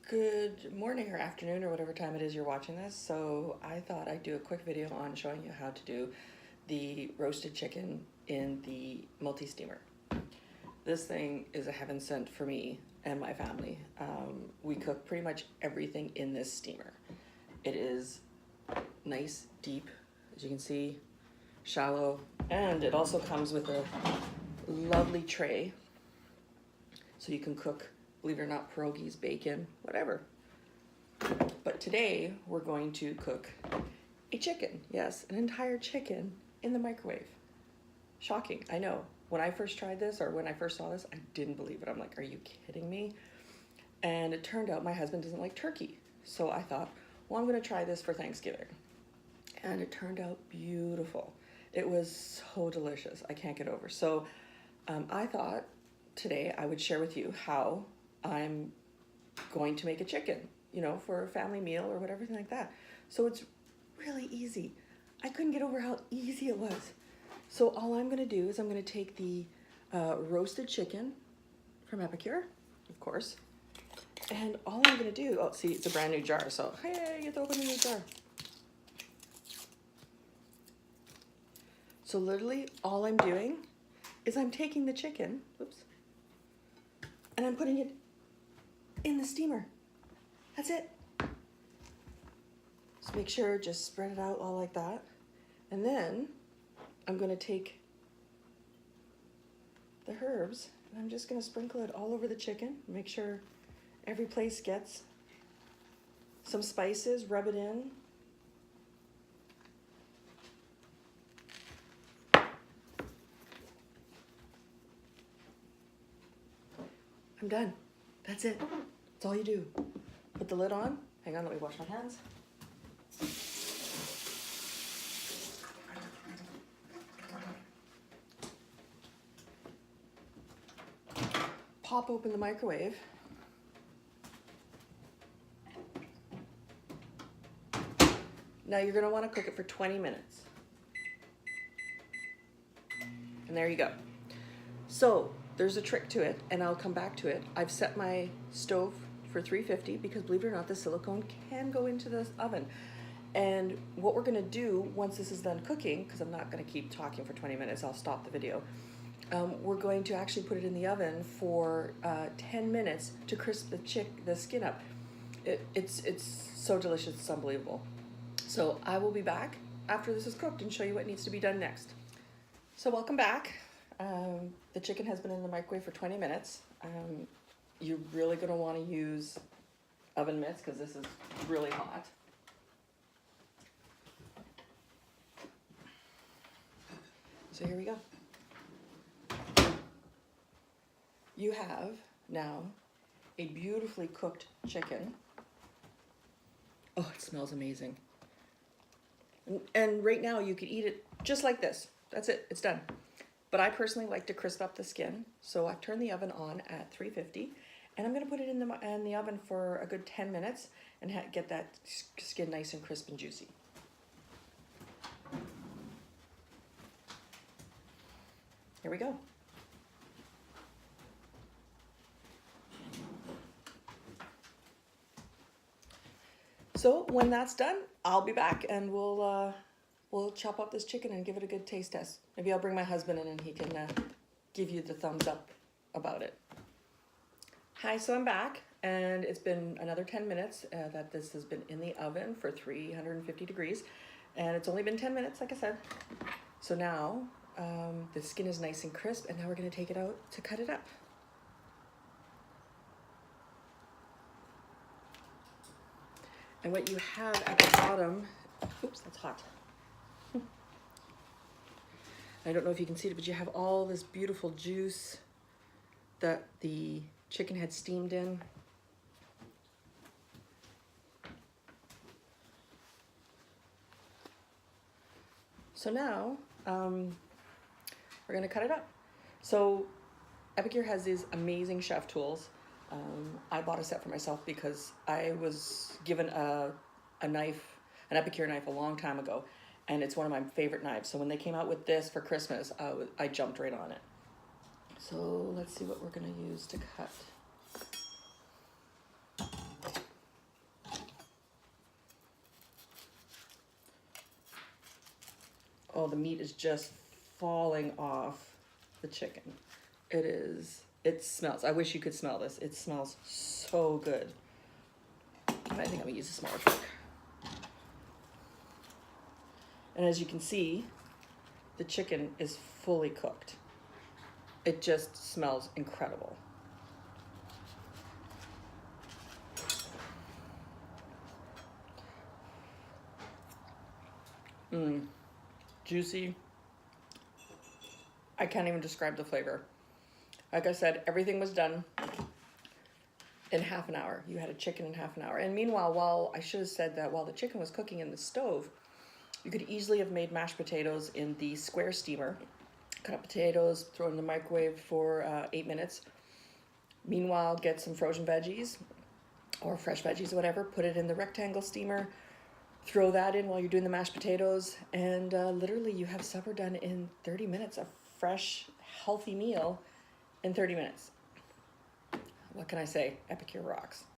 Good morning or afternoon or whatever time it is you're watching this. So I thought I'd do a quick video on showing you how to do the roasted chicken in the multi-steamer. This thing is a heaven sent for me and my family. We cook pretty much everything in this steamer. It is nice, deep, as you can see, shallow, and it also comes with a lovely tray so you can cook, believe it or not, pierogies, bacon, whatever. But today we're going to cook a chicken. Yes, an entire chicken in the microwave. Shocking, I know. When I first tried this, or when I first saw this, I didn't believe it. I'm like, are you kidding me? And it turned out my husband doesn't like turkey. So I thought, well, I'm gonna try this for Thanksgiving. And it turned out beautiful. It was so delicious, I can't get over. So I thought today I would share with you how I'm going to make a chicken, you know, for a family meal or whatever, like that. So it's really easy. I couldn't get over how easy it was. So all I'm gonna do is I'm gonna take the roasted chicken from Epicure, of course, and all I'm gonna do, oh, see, it's a brand new jar, so hey, you get to open a new jar. So literally all I'm doing is I'm taking the chicken, oops, and I'm putting it in the steamer. That's it. Just make sure, just spread it out all like that. And then I'm gonna take the herbs and I'm just gonna sprinkle it all over the chicken. Make sure every place gets some spices, rub it in. I'm done. That's it. That's all you do. Put the lid on. Hang on, let me wash my hands. Pop open the microwave. Now you're gonna wanna cook it for 20 minutes. And there you go. So there's a trick to it, and I'll come back to it. I've set my stove for 350 because, believe it or not, the silicone can go into the oven. And what we're gonna do once this is done cooking, because I'm not gonna keep talking for 20 minutes, I'll stop the video. We're going to actually put it in the oven for 10 minutes to crisp the skin up. It's so delicious, it's unbelievable. So I will be back after this is cooked and show you what needs to be done next. So welcome back. The chicken has been in the microwave for 20 minutes. You're really gonna wanna use oven mitts because this is really hot. So here we go. You have now a beautifully cooked chicken. Oh, it smells amazing. And right now you could eat it just like this. That's it, it's done. But I personally like to crisp up the skin, so I've turned the oven on at 350, and I'm gonna put it in the oven for a good 10 minutes and get that skin nice and crisp and juicy. Here we go. So when that's done, I'll be back and we'll chop up this chicken and give it a good taste test. Maybe I'll bring my husband in and he can give you the thumbs up about it. Hi, so I'm back, and it's been another 10 minutes that this has been in the oven for 350 degrees, and it's only been 10 minutes, like I said. So now the skin is nice and crisp, and now we're gonna take it out to cut it up. And what you have at the bottom, oops, that's hot. I don't know if you can see it, but you have all this beautiful juice that the chicken had steamed in. So now we're gonna cut it up. So Epicure has these amazing chef tools. I bought a set for myself because I was given a knife, an Epicure knife, a long time ago, and it's one of my favorite knives. So when they came out with this for Christmas, I jumped right on it. So let's see what we're gonna use to cut. Oh, the meat is just falling off the chicken. It smells. I wish you could smell this. It smells so good. I think I'm gonna use a smaller fork. And as you can see, the chicken is fully cooked. It just smells incredible. Juicy. I can't even describe the flavor. Like I said, everything was done in half an hour. You had a chicken in half an hour. And meanwhile, I should have said that while the chicken was cooking in the stove, you could easily have made mashed potatoes in the square steamer. Cut up potatoes, throw it in the microwave for 8 minutes. Meanwhile, get some frozen veggies or fresh veggies or whatever, put it in the rectangle steamer, throw that in while you're doing the mashed potatoes, and literally you have supper done in 30 minutes, a fresh, healthy meal in 30 minutes. What can I say? Epicure rocks.